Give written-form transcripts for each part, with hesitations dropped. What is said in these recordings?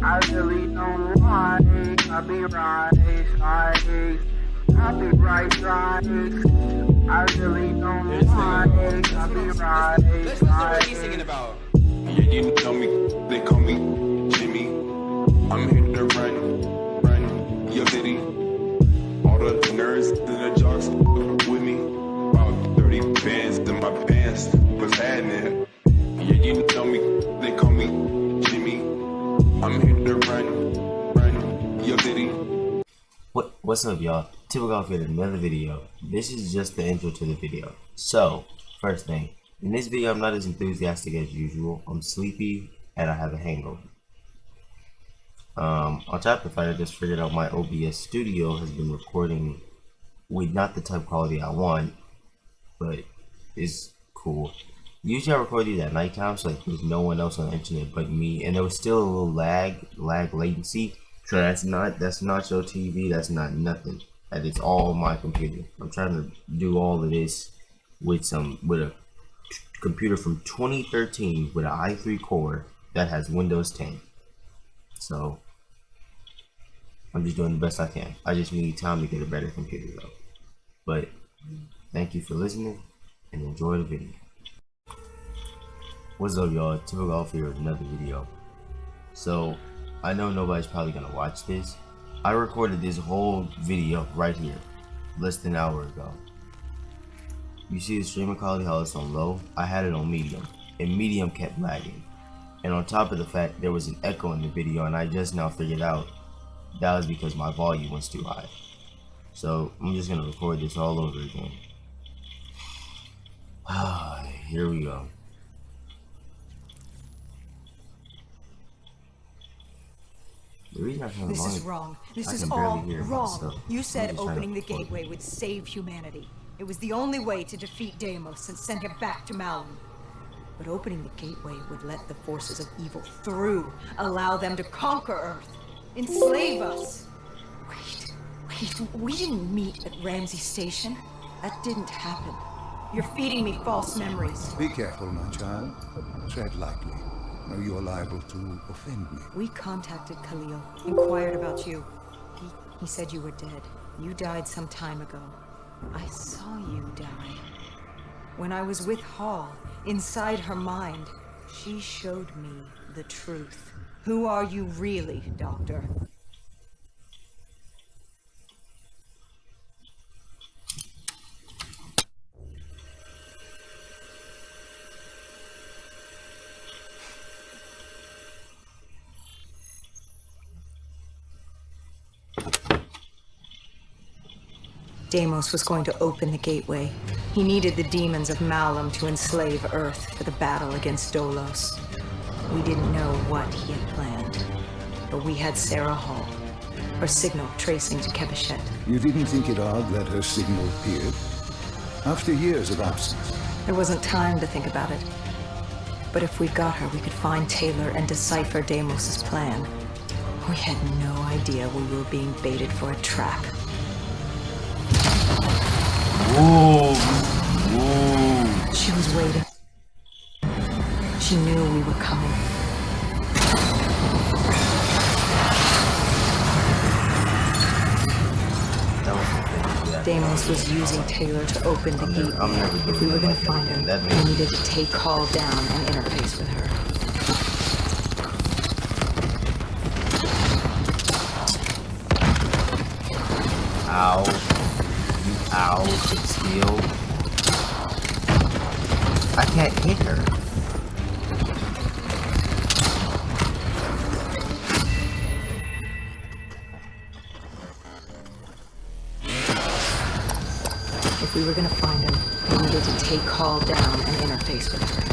I really don't like copyright strikes. Copyright strikes. I really don't like copyright strikes. Listen to what he's singing about. Yeah, you know me, they call me Jimmy. I'm here to run your city. All the nerds and the jocks with me. About 30 bands in my pants, what's happening? Yeah, you know me, they call me Jimmy. I'm here to run your city. What's up, y'all? Typical here with another video. This is just the intro to the video. So, first thing, in this video I'm not as enthusiastic as usual. I'm sleepy and I have a hangover. On top of the fact, I just figured out my OBS studio has been recording with not the type quality I want, but it's cool. Usually I record these at nighttime, so like there's no one else on the internet but me, and there was still a little lag latency. So that's not your TV, that's not nothing. That is all my computer. I'm trying to do all of this with a computer from 2013 with an i3 core that has Windows 10. So I'm just doing the best I can. I just need time to get a better computer though. But thank you for listening and enjoy the video. What's up, y'all? Typical here with another video. So I know nobody's probably gonna watch this. I recorded this whole video right here less than an hour ago. You see the streaming quality, how it's on low? I had it on medium, and medium kept lagging. And on top of the fact there was an echo in the video, and I just now figured out that was because my volume was too high. So I'm just gonna record this all over again. Here we go. This is wrong. This is all wrong. You said opening the gateway would save humanity. It was the only way to defeat Deimos and send him back to Malum. But opening the gateway would let the forces of evil through, allow them to conquer Earth, enslave us. Wait, we didn't meet at Ramsey Station. That didn't happen. You're feeding me false memories. Be careful, my child. Tread lightly. Or you are liable to offend me. We contacted Khalil, inquired about you. He said you were dead. You died some time ago. I saw you die. When I was with Hall, inside her mind, she showed me the truth. Who are you really, Doctor? Deimos was going to open the gateway. He needed the demons of Malum to enslave Earth for the battle against Dolos. We didn't know what he had planned, but we had Sarah Hall, her signal tracing to Kebeshet. You didn't think it odd that her signal appeared? After years of absence. There wasn't time to think about it. But if we got her, we could find Taylor and decipher Deimos' plan. We had no idea we were being baited for a trap. Whoa. She was waiting. She knew we were coming. Deimos was using Taylor to open the gateway. If we were going to find her, we needed to take Hall down and interface with her. Ow. Ow, steal. I can't hit her. If we were gonna find him, we needed to take Hall down and interface with her.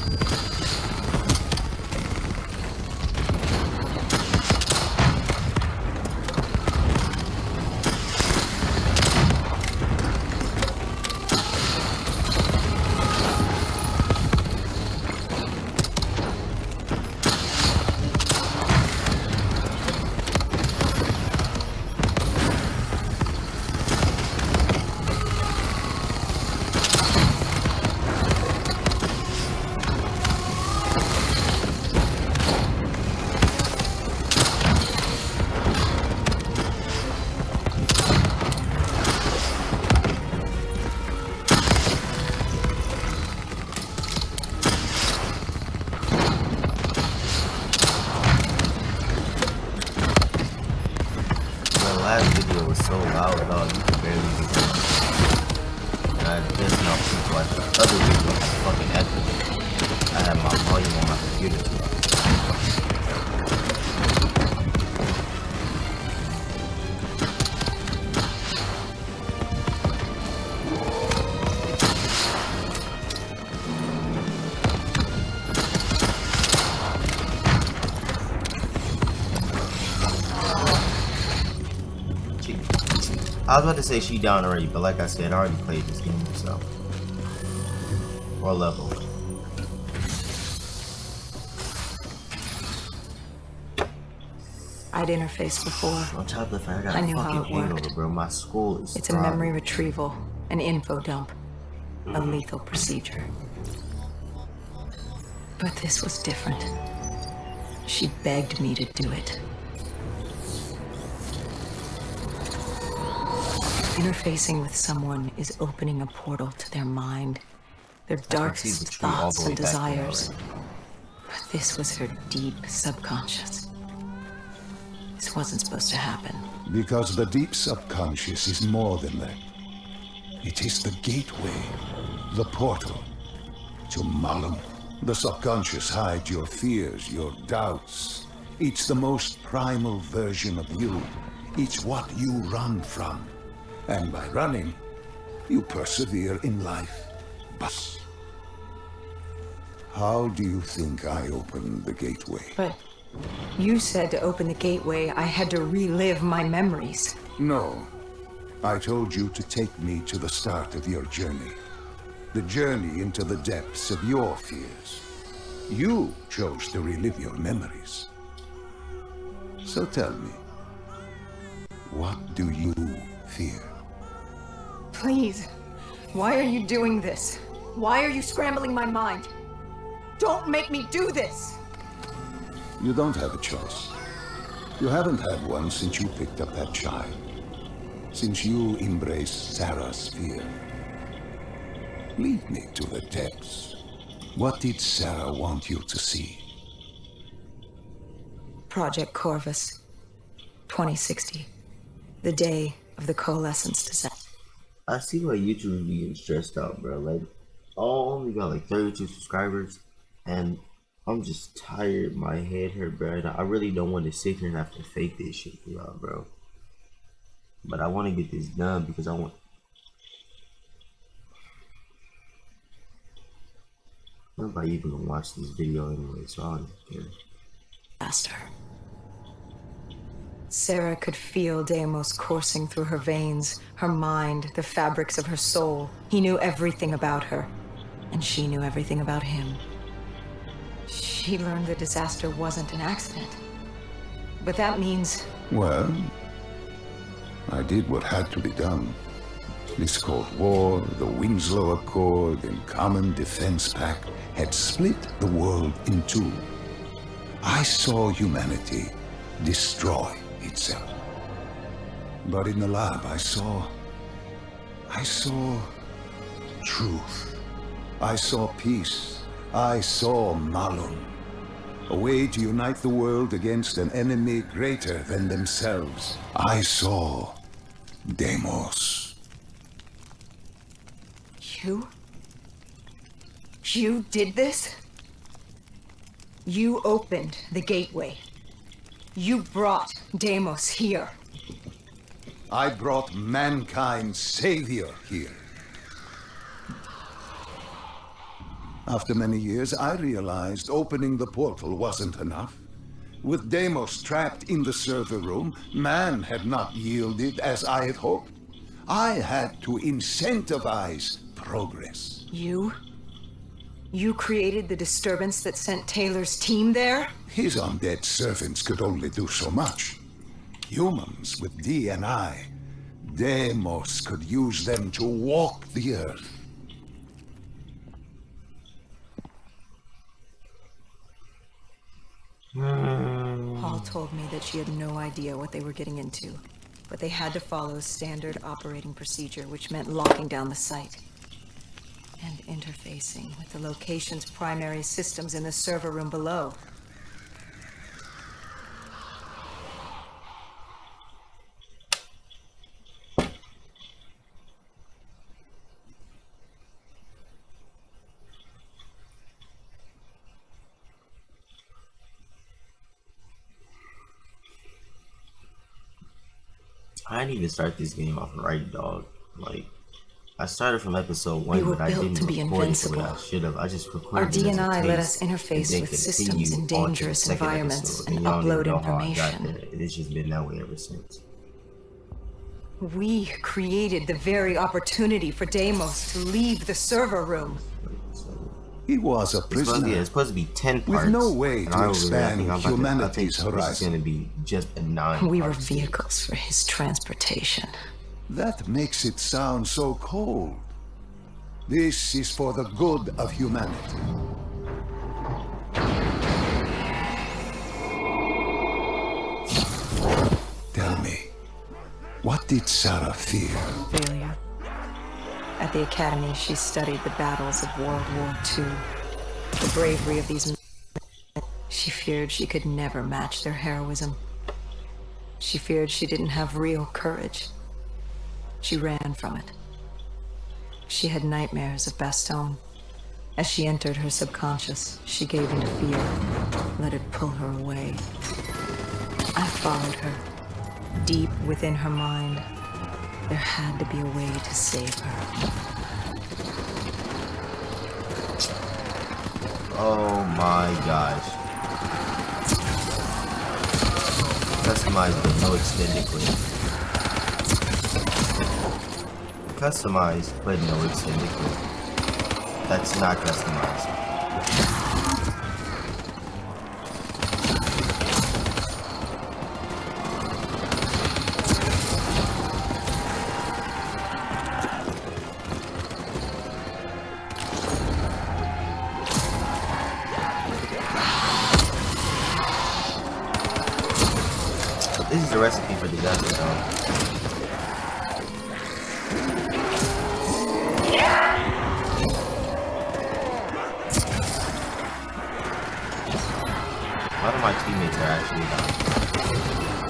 last video was so loud, dog, you could barely hear it. And I just now people like the other video was fucking echoing. I had my volume on my computer. I was about to say she down already, but like I said, I already played this game, so. What level? I'd interfaced before. On top of the fact I got I a knew how fucking it hangover, worked. bro. My school is It's a memory retrieval, an info dump, a lethal procedure. But this was different. She begged me to do it. Interfacing with someone is opening a portal to their mind, their darkest thoughts and desires. But this was her deep subconscious. This wasn't supposed to happen. Because the deep subconscious is more than that. It is the gateway, the portal to Malum. The subconscious hides your fears, your doubts. It's the most primal version of you. It's what you run from. And by running, you persevere in life. But how do you think I opened the gateway? But you said to open the gateway, I had to relive my memories. No. I told you to take me to the start of your journey. The journey into the depths of your fears. You chose to relive your memories. So tell me, what do you fear? Please, why are you doing this? Why are you scrambling my mind? Don't make me do this! You don't have a choice. You haven't had one since you picked up that child. Since you embraced Sarah's fear. Lead me to the depths. What did Sarah want you to see? Project Corvus, 2060. The day of the coalescence disaster. I see why YouTube is being stressed out, bro. Like, I only got like 32 subscribers, and I'm just tired. My head hurt, bro. And I really don't want to sit here and have to fake this shit for y'all, bro. But I want to get this done because I want. Nobody even gonna watch this video anyway, so I don't care. Faster. Sarah could feel Deimos coursing through her veins, her mind, the fabrics of her soul. He knew everything about her, and she knew everything about him. She learned the disaster wasn't an accident. But that means... Well, I did what had to be done. This Cold War, the Winslow Accord, and Common Defense Pact had split the world in two. I saw humanity destroy itself. But in the lab, I saw truth. I saw peace. I saw Malum. A way to unite the world against an enemy greater than themselves. I saw Deimos. You did this? You opened the gateway. You brought Deimos here. I brought mankind's savior here. After many years, I realized opening the portal wasn't enough. With Deimos trapped in the server room, man had not yielded as I had hoped. I had to incentivize progress. You created the disturbance that sent Taylor's team there? His undead servants could only do so much. Humans with D&I, Deimos could use them to walk the earth. Paul told me that she had no idea what they were getting into, but they had to follow standard operating procedure, which meant locking down the site and interfacing with the location's primary systems in the server room below. I didn't even start this game off right, dog. Like, I started from episode 1, We were but I built didn't to be record it the way I invincible. should have. I just Our recorded it as a DNI let us taste, and interface then with systems continued in on to the dangerous second environments episode. and Y'all don't even upload know how I got information. there. It's just been that way ever since. We created the very opportunity for Deimos to leave the server room. He was a prisoner, It's supposed to be 10 with parts. no way and to I expand think humanity's this is horizon. going to be just a 9. We were vehicles for his transportation. That makes it sound so cold. This is for the good of humanity. Tell me, what did Sarah fear? Failure. At the academy, she studied the battles of World War II. The bravery of these men. She feared she could never match their heroism. She feared she didn't have real courage. She ran from it. She had nightmares of Bastogne. As she entered her subconscious, she gave into fear, let it pull her away. I followed her. Deep within her mind, there had to be a way to save her. Oh my gosh. Customized but no extended clip. Customized but no extended clip. That's not customized. This is the recipe for disaster, dog. A lot of my teammates are actually dying.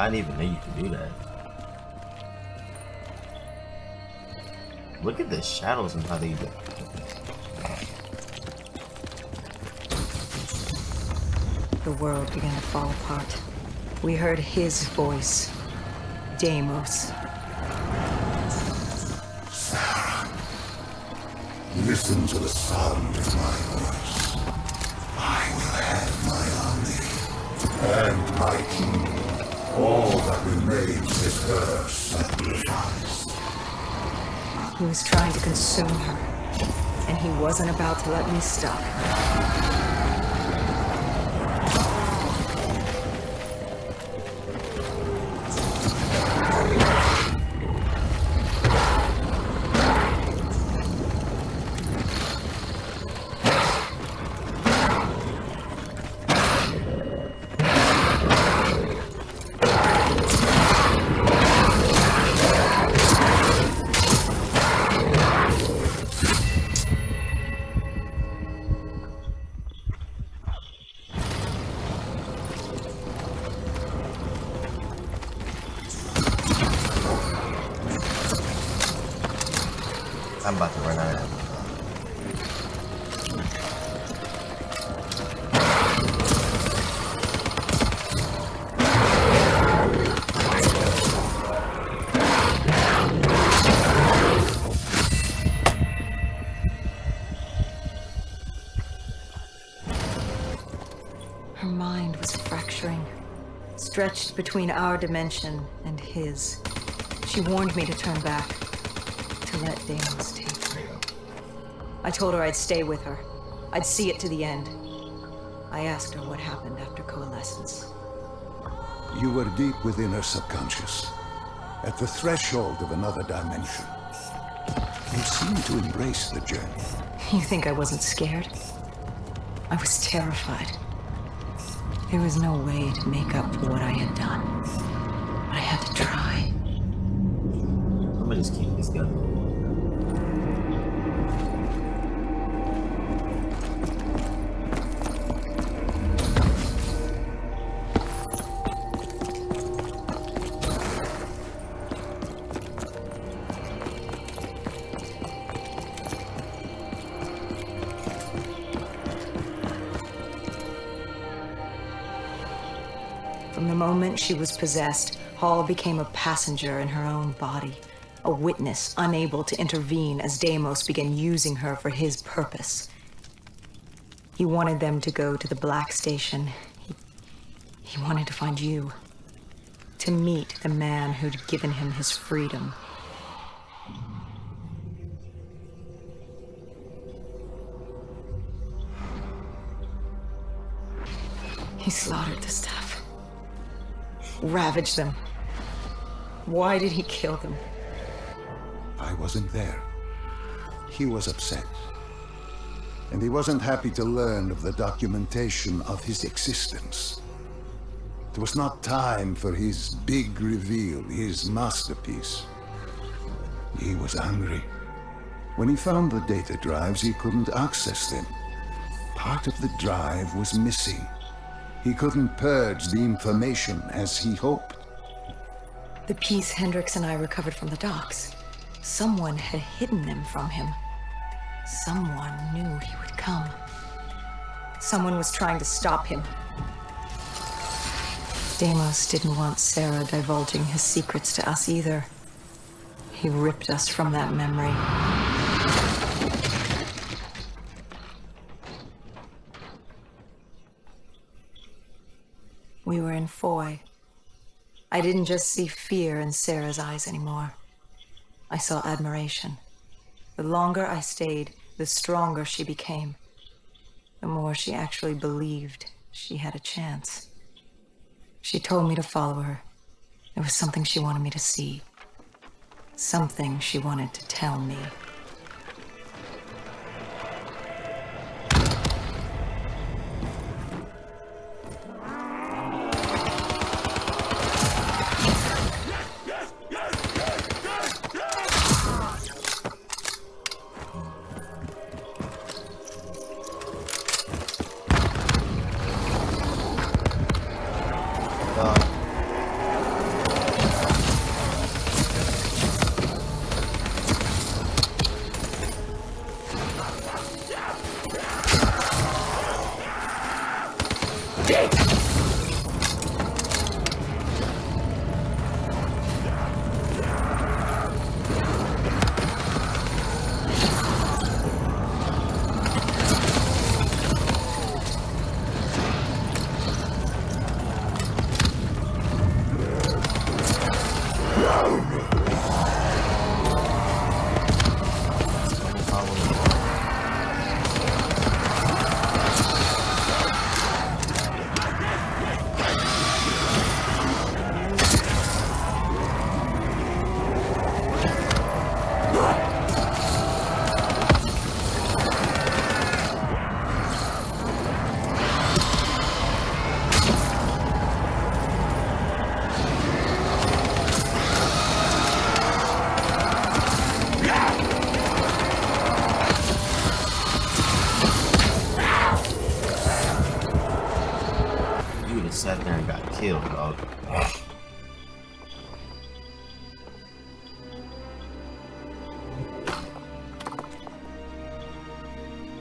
I didn't even know you could do that. Look at the shadows and how they do. The world began to fall apart. We heard his voice. Deimos. Sarah, listen to the sound of my voice. I will have my army and my kingdom. All that remains is her sacrifice. He was trying to consume her, and he wasn't about to let me stop him. I'm about to run out of ammo. Her mind was fracturing, stretched between our dimension and his. She warned me to turn back, to let Deimos take her. I told her I'd stay with her. I'd see it to the end. I asked her what happened after coalescence. You were deep within her subconscious, at the threshold of another dimension. You seemed to embrace the journey. You think I wasn't scared? I was terrified. There was no way to make up for what I had done. But I had to try. I'm gonna just keep this gun. From the moment she was possessed, Hall became a passenger in her own body, a witness unable to intervene as Deimos began using her for his purpose. He wanted them to go to the Black Station. He wanted to find you, to meet the man who'd given him his freedom. He slaughtered the staff. Ravaged them. Why did he kill them? I wasn't there. He was upset. And he wasn't happy to learn of the documentation of his existence. It was not time for his big reveal, his masterpiece. He was angry. When he found the data drives, he couldn't access them. Part of the drive was missing. He couldn't purge the information as he hoped. The piece Hendricks and I recovered from the docks. Someone had hidden them from him. Someone knew he would come. Someone was trying to stop him. Deimos didn't want Sarah divulging his secrets to us either. He ripped us from that memory. We were in Foy. I didn't just see fear in Sarah's eyes anymore. I saw admiration. The longer I stayed, the stronger she became. The more she actually believed she had a chance. She told me to follow her. There was something she wanted me to see. Something she wanted to tell me. just sat there and got killed, dog.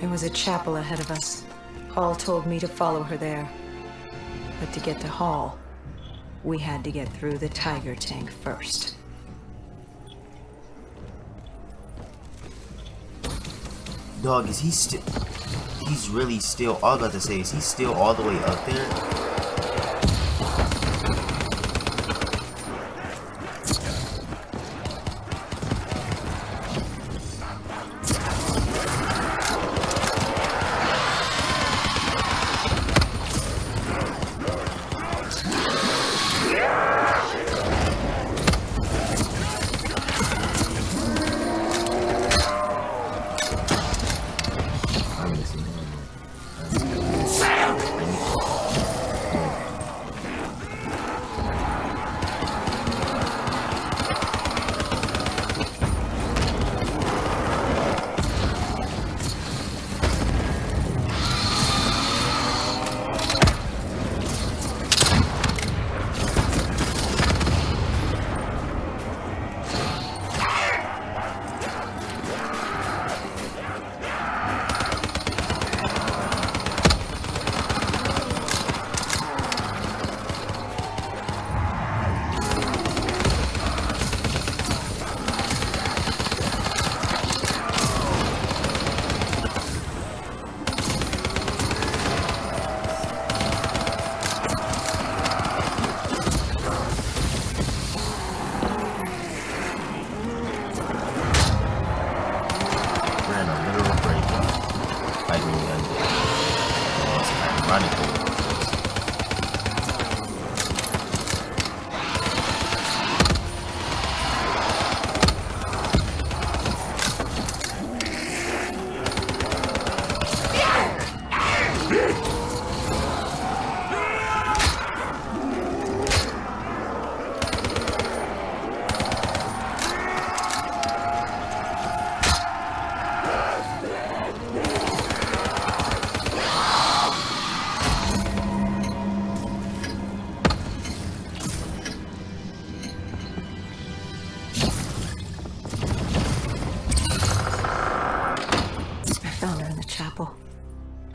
There was a chapel ahead of us. Hall told me to follow her there. But to get to Hall, we had to get through the Tiger tank first. Dog, is he still... He's really still... All I was about to say, is he still all the way up there?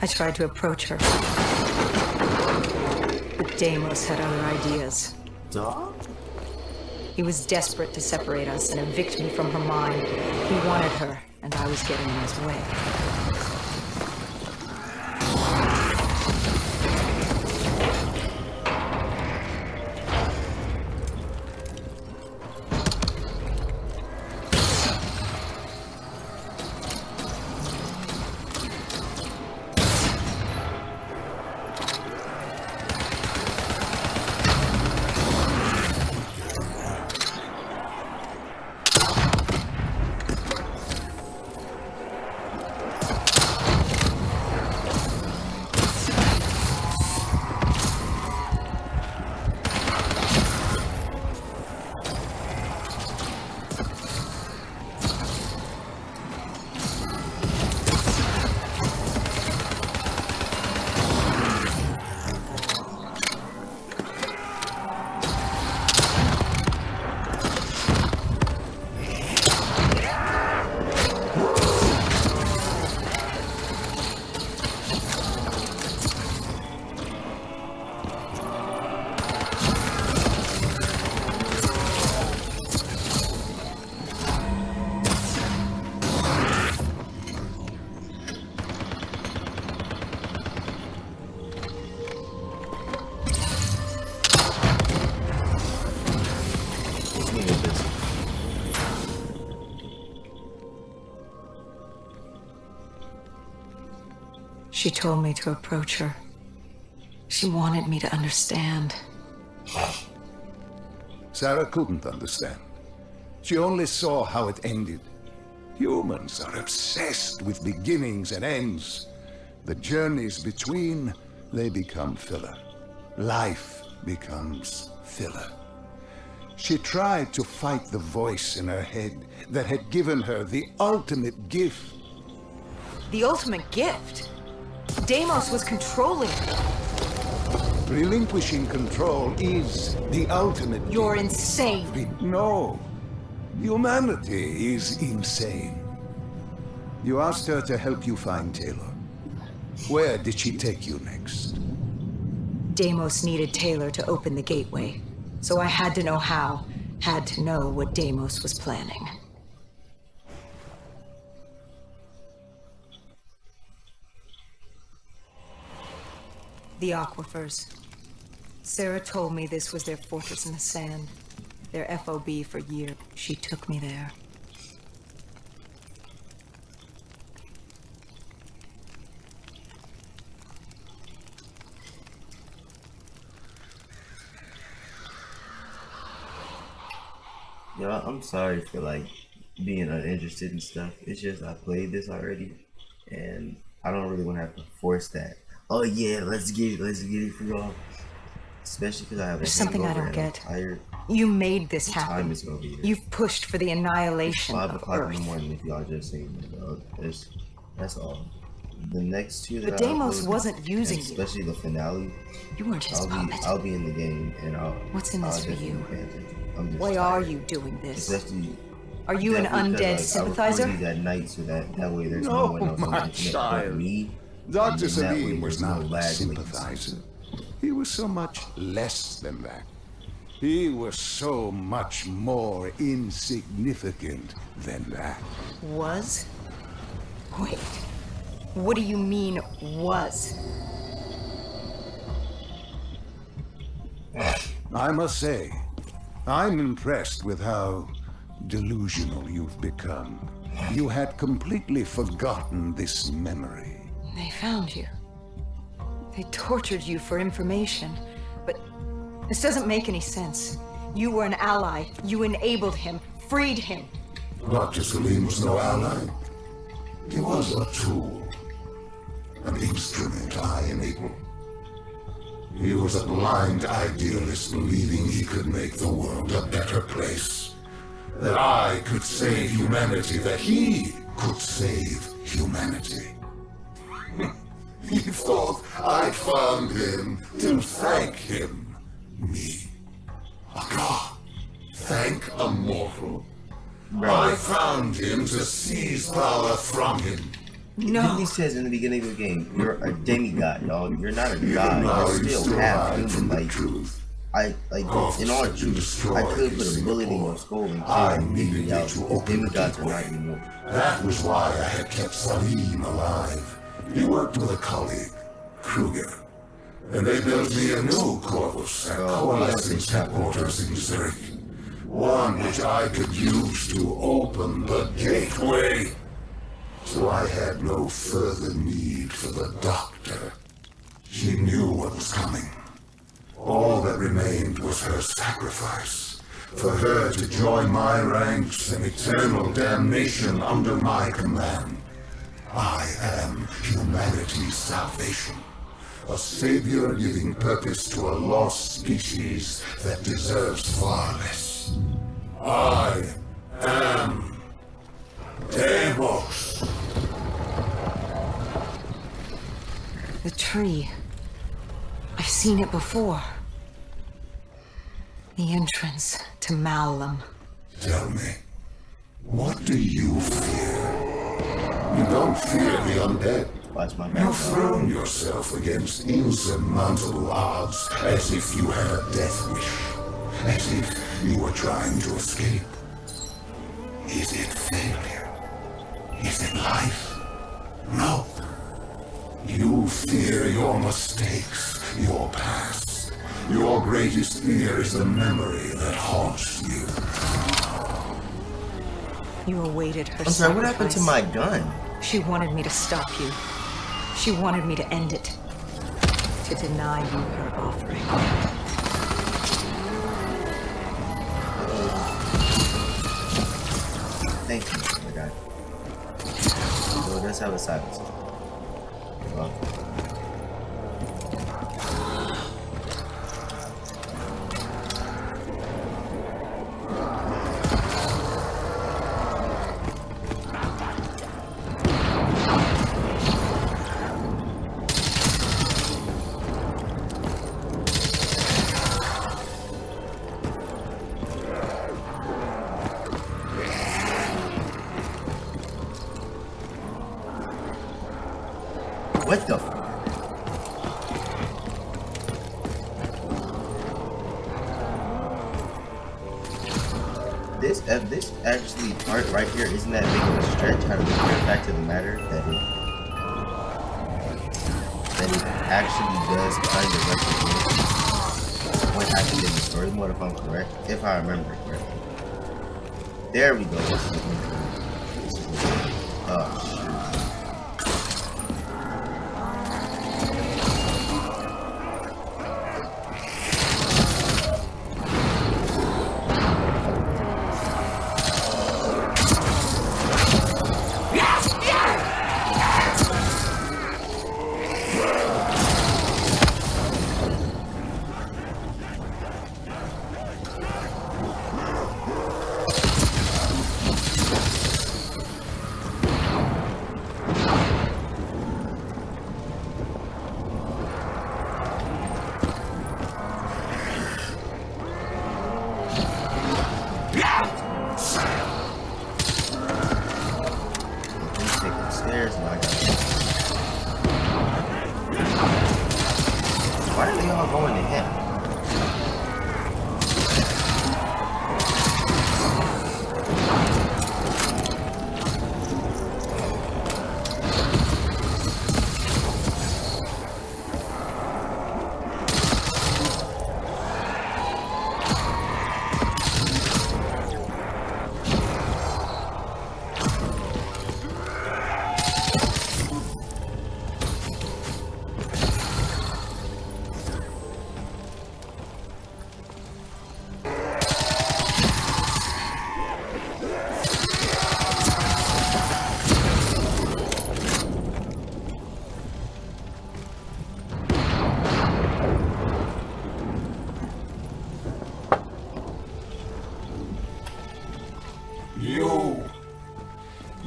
I tried to approach her, but Deimos had other ideas. Dawg? He was desperate to separate us and evict me from her mind. He wanted her, and I was getting in his way. She told me to approach her. She wanted me to understand. Sarah couldn't understand. She only saw how it ended. Humans are obsessed with beginnings and ends. The journeys between, they become filler. Life becomes filler. She tried to fight the voice in her head that had given her the ultimate gift. The ultimate gift? Deimos was controlling me. Relinquishing control is the ultimate... You're insane. No. Humanity is insane. You asked her to help you find Taylor. Where did she take you next? Deimos needed Taylor to open the gateway, so I had to know how, had to know what Deimos was planning. The aquifers. Sarah told me this was their fortress in the sand. Their FOB for years. She took me there. Yo, I'm sorry for like being uninterested in stuff. It's just I played this already, and I don't really want to have to force that. Oh yeah, let's get it for y'all. Especially because I have. There's something I don't get. You made this happen. You've pushed for the annihilation of Earth. 5 o'clock in the morning if y'all just saying that. That's all. The next two that but Deimos wasn't using you. Especially the finale. You weren't his puppet. I'll be in the game and I'll. What's in this for you? Why tired. are you doing this? Especially. Are you an undead sympathizer? I at night so that way there's no one else on the internet but me. Dr. Salim was not a sympathizer. He was so much less than that. He was so much more insignificant than that. Was? Wait. What do you mean, was? I must say, I'm impressed with how delusional you've become. You had completely forgotten this memory. They found you. They tortured you for information, but this doesn't make any sense. You were an ally. You enabled him, freed him. Dr. Salim was no ally. He was a tool, an instrument I enabled. He was a blind idealist believing he could make the world a better place. That I could save humanity, that he could save humanity. He thought I'd found him to thank him. Me. A god. Thank a mortal. Bro. I found him to seize power from him. No. He says in the beginning of the game, you're a demigod, dog. You're not a god. No, You're you still half hide from human. the Like, truth. in all truth, I could put a bullet in your skull and I kill needed you. you to open the Demigods are gateway. not anymore. That was why I had kept Salim alive. He worked with a colleague, Kruger, and they built me a new Corvus at Coalescence headquarters in Zurich. One which I could use to open the gateway. So I had no further need for the doctor. She knew what was coming. All that remained was her sacrifice. For her to join my ranks in eternal damnation under my command. I am humanity's salvation. A savior giving purpose to a lost species that deserves far less. I am Deimos. The tree. I've seen it before. The entrance to Malum. Tell me, what do you fear? You don't fear the undead. Watch my You've back. thrown yourself against insurmountable odds as if you had a death wish. As if you were trying to escape. Is it failure? Is it life? No. You fear your mistakes, your past. Your greatest fear is the memory that haunts you. You awaited her I'm sorry, what happened to my gun? She wanted me to stop you. She wanted me to end it. To deny you her offering. Thank you, my guy. So let's have a silence. Well. if this actually part right here isn't that big of a stretch, how to get back to the matter that it actually does kind of represent what happened in the story mode, if I'm correct, if I remember correctly. There we go. Oh shoot. Why are they all going to him?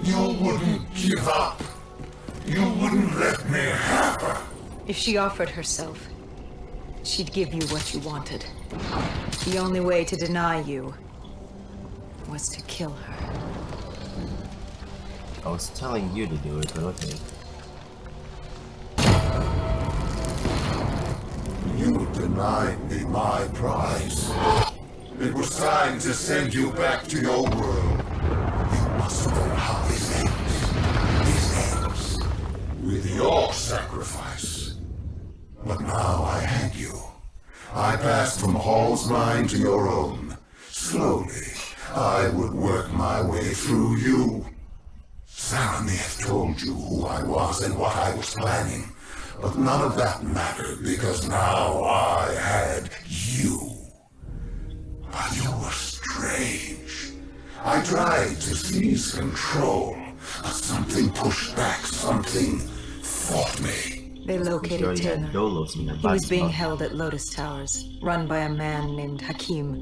You wouldn't give up. You wouldn't let me have her. If she offered herself, she'd give you what you wanted. The only way to deny you was to kill her. I was telling you to do it, but okay. You denied me my prize. It was time to send you back to your world. You must know how this ends. This ends with your sacrifice. But now I hang you. I passed from Hall's mind to your own. Slowly, I would work my way through you. Sarah may have told you who I was and what I was planning, but none of that mattered because now I had you. But you were strange. I tried to seize control, but something pushed back, something fought me. They located Taylor. He was being held at Lotus Towers, run by a man named Hakim,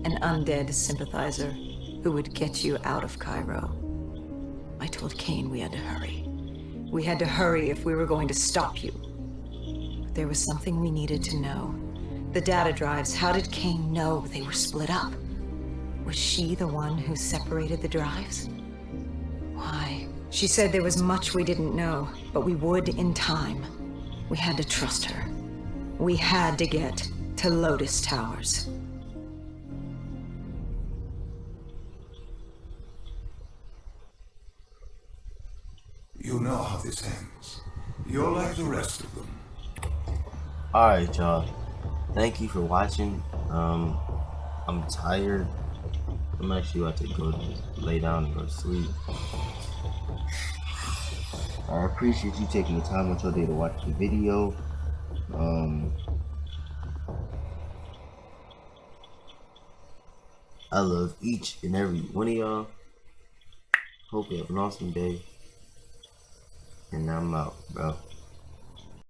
an undead sympathizer who would get you out of Cairo. I told Kane we had to hurry. We had to hurry if we were going to stop you. But there was something we needed to know. The data drives, how did Kane know they were split up? Was she the one who separated the drives? Why? She said there was much we didn't know, but we would in time. We had to trust her. We had to get to Lotus Towers. You know how this ends. You're like the rest of them. Alright, y'all. Thank you for watching. I'm tired. I'm actually about to go lay down and go to sleep. I appreciate you taking the time out your day to watch the video. I love each and every one of y'all. Hope you have an awesome day. And I'm out, bro.